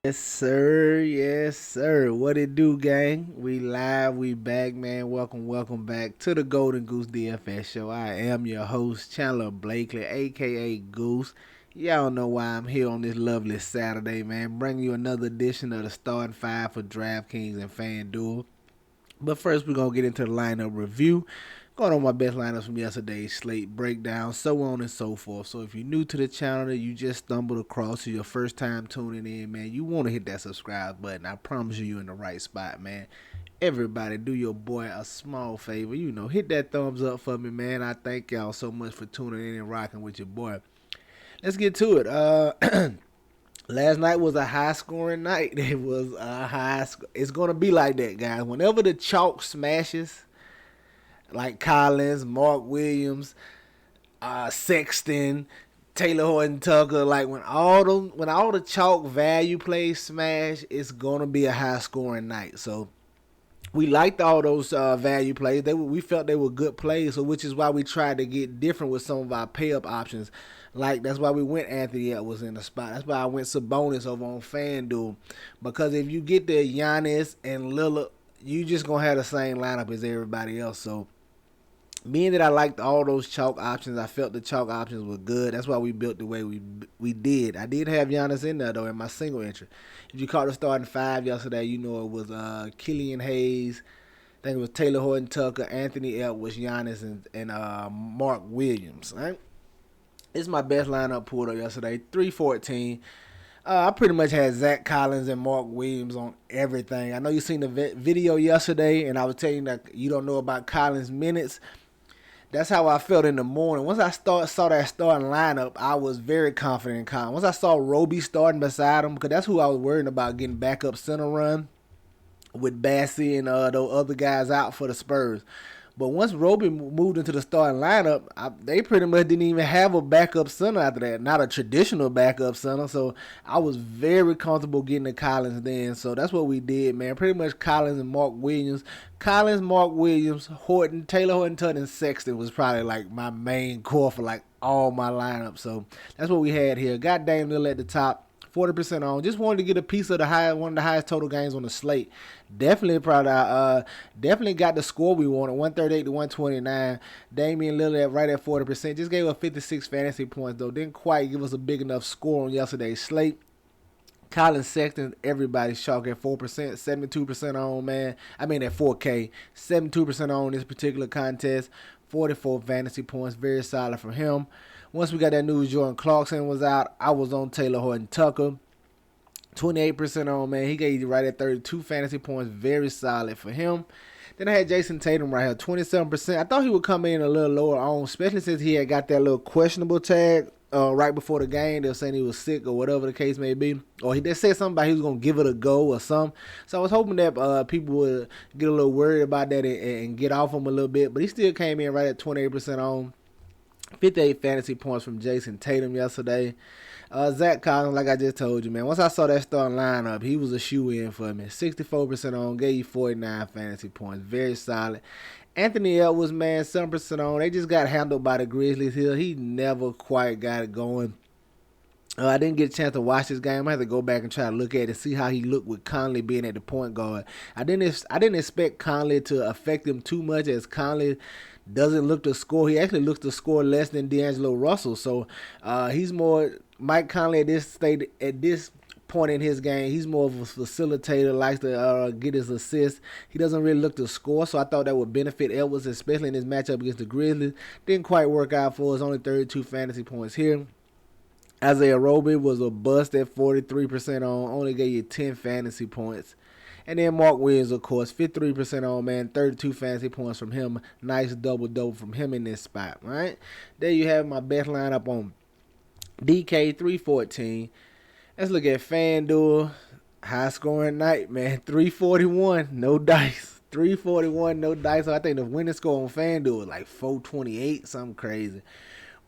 Yes, sir. Yes, sir. What it do, gang? We live. We back, man. Welcome back to the Golden Goose DFS show. I am your host, Chandler Blakely, aka Goose. Y'all know why I'm here on this lovely Saturday, man. Bringing you another edition of the starting five for DraftKings and FanDuel. But first, we're going to get into the lineup review. Going on my best lineups from yesterday's slate breakdown, so on and so forth. So if you're new to the channel that you just stumbled across or your first time tuning in, man, you want to hit that subscribe button. I promise you're in the right spot, man. Everybody, do your boy a small favor. Hit that thumbs up for me, man. I thank y'all so much for tuning in and rocking with your boy. Let's get to it. Last night was a high-scoring night. It was a It's gonna be like that, guys. Whenever the chalk smashes, like Collins, Mark Williams, Sexton, Taylor Horton Tucker, like when all the chalk value plays smash, it's gonna be a high-scoring night. So we liked all those value plays. We felt they were good plays, so which is why we tried to get different with some of our pay-up options. Like, that's why we went Anthony Edwards in the spot. That's why I went Sabonis over on FanDuel. Because if you get the Giannis and Lillard, you just going to have the same lineup as everybody else. So, being that I liked all those chalk options, I felt the chalk options were good. That's why we built the way we did. I did have Giannis in there, though, in my single entry. If you caught the starting five yesterday, you know it was Killian Hayes, I think it was Taylor Horton Tucker, Anthony Edwards, Giannis, and Mark Williams, right? It's my best lineup pulled up yesterday, 314. I pretty much had Zach Collins and Mark Williams on everything. I know you seen the video yesterday, and I was telling you that you don't know about Collins' minutes. That's how I felt in the morning. Once I saw that starting lineup, I was very confident in Collins. Once I saw Roby starting beside him, because that's who I was worried about getting backup center run with Bassey and those other guys out for the Spurs. But once Roby moved into the starting lineup, they pretty much didn't even have a backup center after that. Not a traditional backup center. So I was very comfortable getting the Collins then. So that's what we did, man. Pretty much Collins and Mark Williams. Collins, Mark Williams, Horton, Taylor Horton, Tucker, and Sexton was probably like my main core for like all my lineup. So that's what we had here. Got Dame Lillard at the top. 40% on. Just wanted to get a piece of one of the highest total games on the slate. Definitely definitely got the score we wanted, 138 to 129. Damian Lillard right at 40%. Just gave us 56 fantasy points though. Didn't quite give us a big enough score on yesterday's slate. Colin Sexton, everybody's chalk at 4%, 72% on, man. I mean at 4K, 72% on this particular contest. 44 fantasy points, very solid from him. Once we got that news Jordan Clarkson was out, I was on Taylor Horton Tucker. 28% on, man. He gave you right at 32 fantasy points. Very solid for him. Then I had Jason Tatum right here, 27%. I thought he would come in a little lower on, especially since he had got that little questionable tag right before the game. They were saying he was sick or whatever the case may be. Or they said something about he was going to give it a go or something. So I was hoping that people would get a little worried about that and get off him a little bit. But he still came in right at 28% on. 58 fantasy points from Jason Tatum yesterday. Zach Collins, like I just told you, man. Once I saw that starting lineup, he was a shoe-in for me. 64% on, gave you 49 fantasy points. Very solid. Anthony Edwards, man, 7% on. They just got handled by the Grizzlies here. He never quite got it going. I didn't get a chance to watch this game. I had to go back and try to look at it and see how he looked with Conley being at the point guard. I didn't expect Conley to affect him too much, as Conley doesn't look to score. He actually looks to score less than D'Angelo Russell. So he's more Mike Conley at this point in his game. He's more of a facilitator, likes to get his assists. He doesn't really look to score. So I thought that would benefit Edwards, especially in his matchup against the Grizzlies. Didn't quite work out for us. Only 32 fantasy points here. Isaiah Roby was a bust at 43% on. Only gave you 10 fantasy points. And then Mark Williams, of course, 53% on, man. 32 fantasy points from him. Nice double-double from him in this spot, right? There you have my best lineup on DK, 314. Let's look at FanDuel. High-scoring night, man. 341, no dice. 341, no dice. So I think the winning score on FanDuel is like 428, something crazy.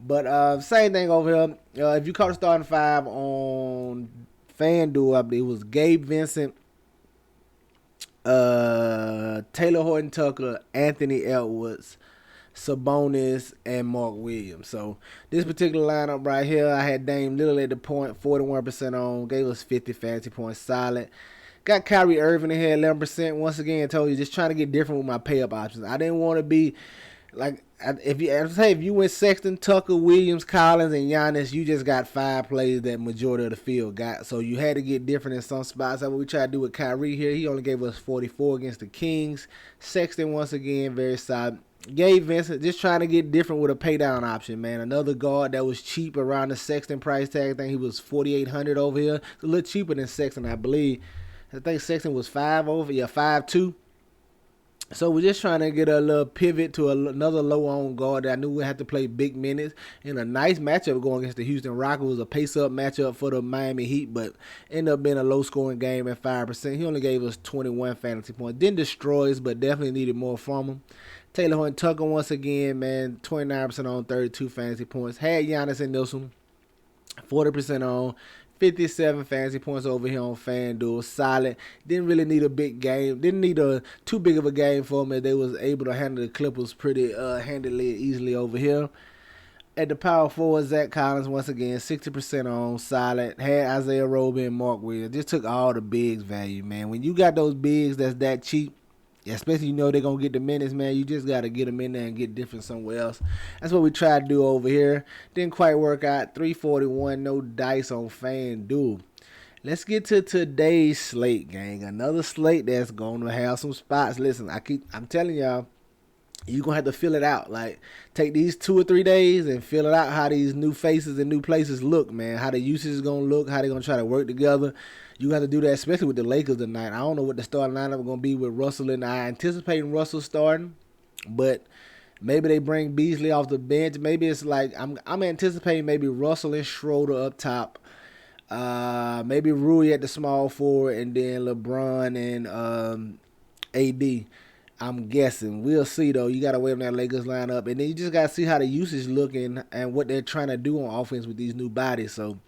But same thing over here. If you caught the starting five on FanDuel, I believe it was Gabe Vincent, Taylor Horton Tucker, Anthony Edwards, Sabonis, and Mark Williams. So this particular lineup right here, I had Dame Lillard at the point, 41% on, gave us 50 fantasy points, solid. Got Kyrie Irving in here, 11%. Once again, told you, just trying to get different with my pay-up options. I didn't want to be like, if you went Sexton, Tucker, Williams, Collins, and Giannis, you just got 5 plays that majority of the field got. So you had to get different in some spots. That's what we tried to do with Kyrie here. He only gave us 44 against the Kings. Sexton, once again, very solid. Gabe Vincent, just trying to get different with a pay down option, man. Another guard that was cheap around the Sexton price tag. I think he was $4,800 over here. It's a little cheaper than Sexton, I believe. I think Sexton was 5'2". So we're just trying to get a little pivot to another low-owned guard that I knew we had to play big minutes in a nice matchup going against the Houston Rockets. It was a pace-up matchup for the Miami Heat, but ended up being a low-scoring game at 5%. He only gave us 21 fantasy points. Didn't destroy us, but definitely needed more from him. Taylor Horton Tucker, once again, man, 29% on, 32 fantasy points. Had Giannis in this one, 40% on. 57 fantasy points over here on FanDuel. Solid. Didn't really need a big game. Didn't need a too big of a game for them. They was able to handle the Clippers pretty handily, easily over here. At the power forward, Zach Collins, once again, 60% on. Solid. Had Isaiah Roby and Mark Williams. Just took all the bigs value, man. When you got those bigs that's that cheap, especially you know they're going to get the minutes, man, you just got to get them in there and get different somewhere else. That's what we tried to do over here. Didn't quite work out. 341, no dice on FanDuel. Let's get to today's slate, gang. Another slate that's going to have some spots. Listen, I'm telling y'all, you're going to have to fill it out. Like, take these 2 or 3 days and fill it out how these new faces and new places look, man. How the usage is going to look, how they're going to try to work together. You got to do that, especially with the Lakers tonight. I don't know what the starting lineup is going to be with Russell, and I anticipating Russell starting, but maybe they bring Beasley off the bench. Maybe it's like I'm anticipating maybe Russell and Schroeder up top, maybe Rui at the small forward, and then LeBron and AD. I'm guessing. We'll see, though. You got to wait on that Lakers lineup, and then you just got to see how the usage looking and what they're trying to do on offense with these new bodies. So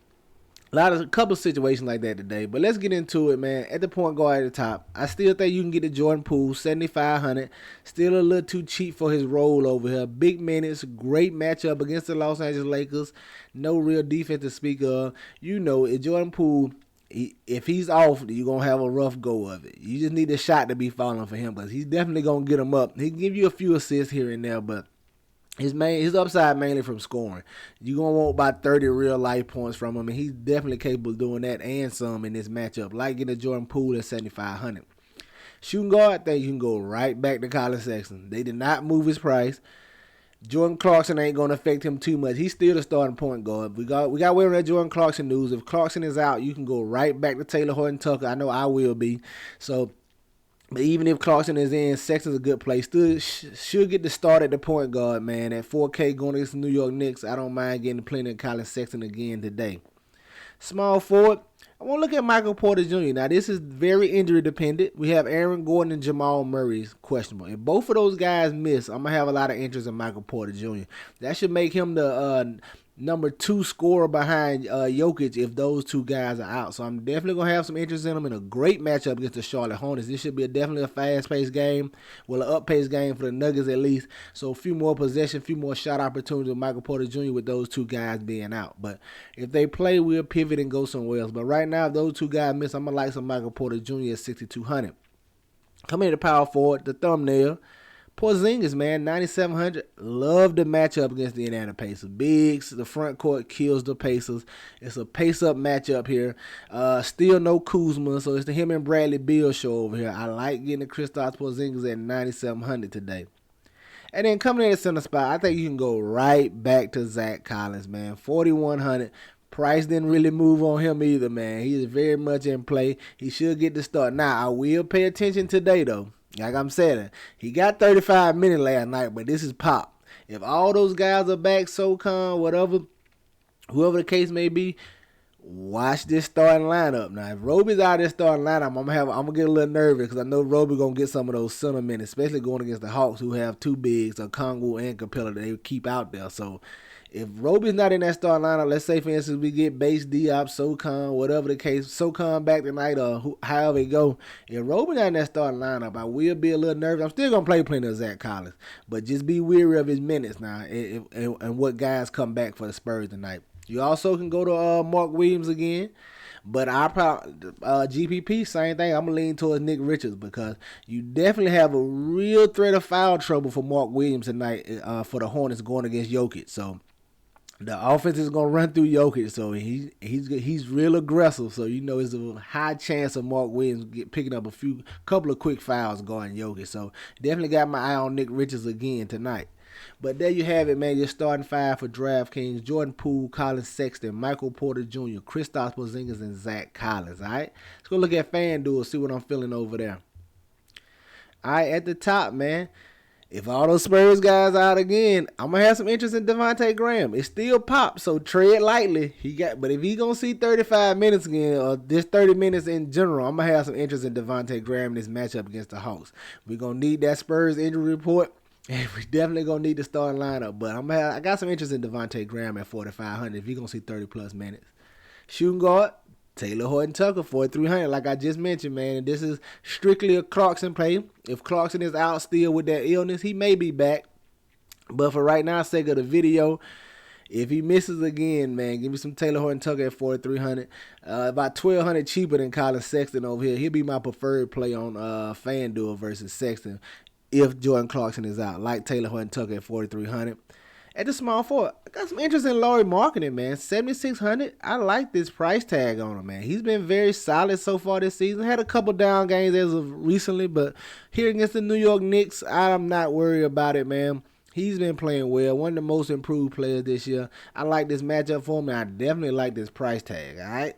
a couple of situations like that today, but let's get into it, man. At the point guard at the top, I still think you can get the Jordan Poole, 7,500. Still a little too cheap for his role over here. Big minutes, great matchup against the Los Angeles Lakers. No real defense to speak of. You know, if Jordan Poole, if he's off, you're going to have a rough go of it. You just need a shot to be falling for him, because he's definitely going to get him up. He can give you a few assists here and there, but his upside mainly from scoring. You're going to want about 30 real life points from him, and he's definitely capable of doing that and some in this matchup, like getting a Jordan Poole at 7,500. Shooting guard, I think you can go right back to Colin Sexton. They did not move his price. Jordan Clarkson ain't going to affect him too much. He's still the starting point guard. We got away on that Jordan Clarkson news. If Clarkson is out, you can go right back to Taylor Horton Tucker. I know I will be. So, but even if Clarkson is in, Sexton's a good play. Still should get the start at the point guard, man. At 4K going against the New York Knicks, I don't mind getting plenty of Colin Sexton again today. Small forward, I want to look at Michael Porter Jr. Now, this is very injury dependent. We have Aaron Gordon and Jamal Murray's questionable. If both of those guys miss, I'm going to have a lot of interest in Michael Porter Jr. That should make him the number 2 scorer behind Jokic if those two guys are out. So I'm definitely going to have some interest in him in a great matchup against the Charlotte Hornets. This should be definitely a fast-paced game. Well, an up-paced game for the Nuggets at least. So a few more possession, a few more shot opportunities with Michael Porter Jr. with those two guys being out. But if they play, we'll pivot and go somewhere else. But right now, if those two guys miss, I'm going to like some Michael Porter Jr. at 6,200. Coming to power forward, the thumbnail. Porzingis, man, 9,700. Love the matchup against the Indiana Pacers. Biggs, the front court kills the Pacers. It's a pace-up matchup here. Still no Kuzma, so it's the him and Bradley Beal show over here. I like getting the Kristaps Porzingis at 9,700 today. And then coming in the center spot, I think you can go right back to Zach Collins, man. 4,100. Price didn't really move on him either, man. He is very much in play. He should get the start. Now, I will pay attention today, though. Like I'm saying, he got 35 minutes last night, but this is pop. If all those guys are back, SoCon, whatever, whoever the case may be, watch this starting lineup. Now, if Roby's out of this starting lineup, I'm gonna get a little nervous because I know Roby gonna get some of those center minutes, especially going against the Hawks who have two bigs, Okongwu and Capella, that they keep out there. So If Roby's not in that starting lineup, let's say for instance we get Base, Diop, SoCon, whatever the case, SoCon back tonight or however it go. If Roby not in that starting lineup, I will be a little nervous. I'm still gonna play plenty of Zach Collins, but just be weary of his minutes now and what guys come back for the Spurs tonight. You also can go to Mark Williams again. But I probably GPP, same thing. I'm gonna lean towards Nick Richards because you definitely have a real threat of foul trouble for Mark Williams tonight for the Hornets going against Jokic. So the offense is gonna run through Jokic. So he's real aggressive. So it's a high chance of Mark Williams picking up couple of quick fouls guarding Jokic. So definitely got my eye on Nick Richards again tonight. But there you have it, man. Your starting five for DraftKings: Jordan Poole, Colin Sexton, Michael Porter Jr., Kristaps Porzingis, and Zach Collins. All right, let's go look at FanDuel, see what I'm feeling over there. All right, at the top, man. If all those Spurs guys out again, I'm gonna have some interest in Devontae Graham. It still pops, so tread lightly. But if he gonna see 35 minutes again, or just 30 minutes in general, I'm gonna have some interest in Devontae Graham in this matchup against the Hawks. We're gonna need that Spurs injury report. And we definitely gonna need the starting lineup, but I got some interest in Devontae Graham at 4,500 if you're gonna see 30+ minutes. Shooting guard, Taylor Horton Tucker, 4,300, like I just mentioned, man. And this is strictly a Clarkson play. If Clarkson is out still with that illness, he may be back. But for right now, sake of the video, if he misses again, man, give me some Taylor Horton Tucker at 4,300. About 1,200 cheaper than Colin Sexton over here. He'll be my preferred play on FanDuel versus Sexton if Jordan Clarkson is out, like Taylor Horton Tucker at 4,300. At the small forward, I got some interest in Lauri Markkanen, man. 7,600. I like this price tag on him, man. He's been very solid so far this season. Had a couple down games as of recently, but here against the New York Knicks, I'm not worried about it, man. He's been playing well. One of the most improved players this year. I like this matchup for him, and I definitely like this price tag, all right?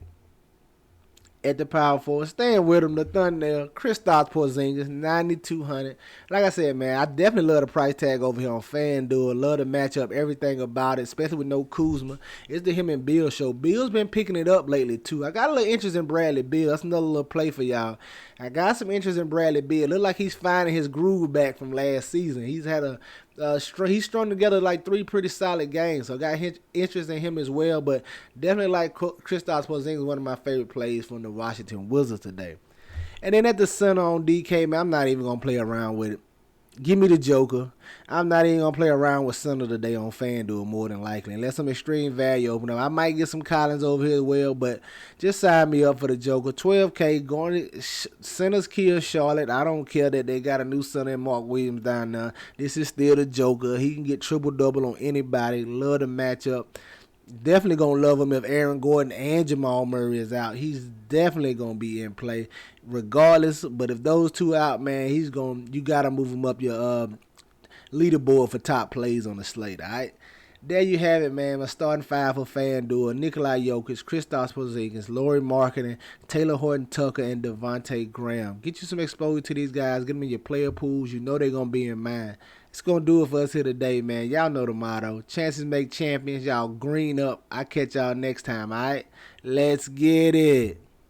At the power forward, staying with him, the Thunder, Kristaps Porzingis, 9,200. Like I said, man, I definitely love the price tag over here on FanDuel. Love the matchup, everything about it, especially with no Kuzma. It's the him and Bill show. Bill's been picking it up lately, too. I got a little interest in Bradley Beal. That's another little play for y'all. I got some interest in Bradley Beal. Look like he's finding his groove back from last season. He's had he's strung together like 3 pretty solid games, so I got interest in him as well. But definitely like Kristaps Porzingis, one of my favorite plays from the Washington Wizards today. And then at the center on DK, man, I'm not even gonna play around with it. Give me the Joker. I'm not even going to play around with center today on FanDuel more than likely. Unless some extreme value open up. I might get some Collins over here as well, but just sign me up for the Joker. 12K, going to centers kill Charlotte. I don't care that they got a new center in Mark Williams down there. This is still the Joker. He can get triple-double on anybody. Love the matchup. Definitely going to love him if Aaron Gordon and Jamal Murray is out. He's definitely going to be in play regardless. But if those two out, man, you got to move him up your leaderboard for top plays on the slate, all right? There you have it, man. My starting five for FanDuel: Nikola Jokic, Kristaps Porzingis, Lauri Markkanen, Taylor Horton Tucker, and Devontae Graham. Get you some exposure to these guys. Get them in your player pools. You know they're going to be in mine. It's going to do it for us here today, man. Y'all know the motto. Chances make champions. Y'all green up. I'll catch y'all next time, all right? Let's get it.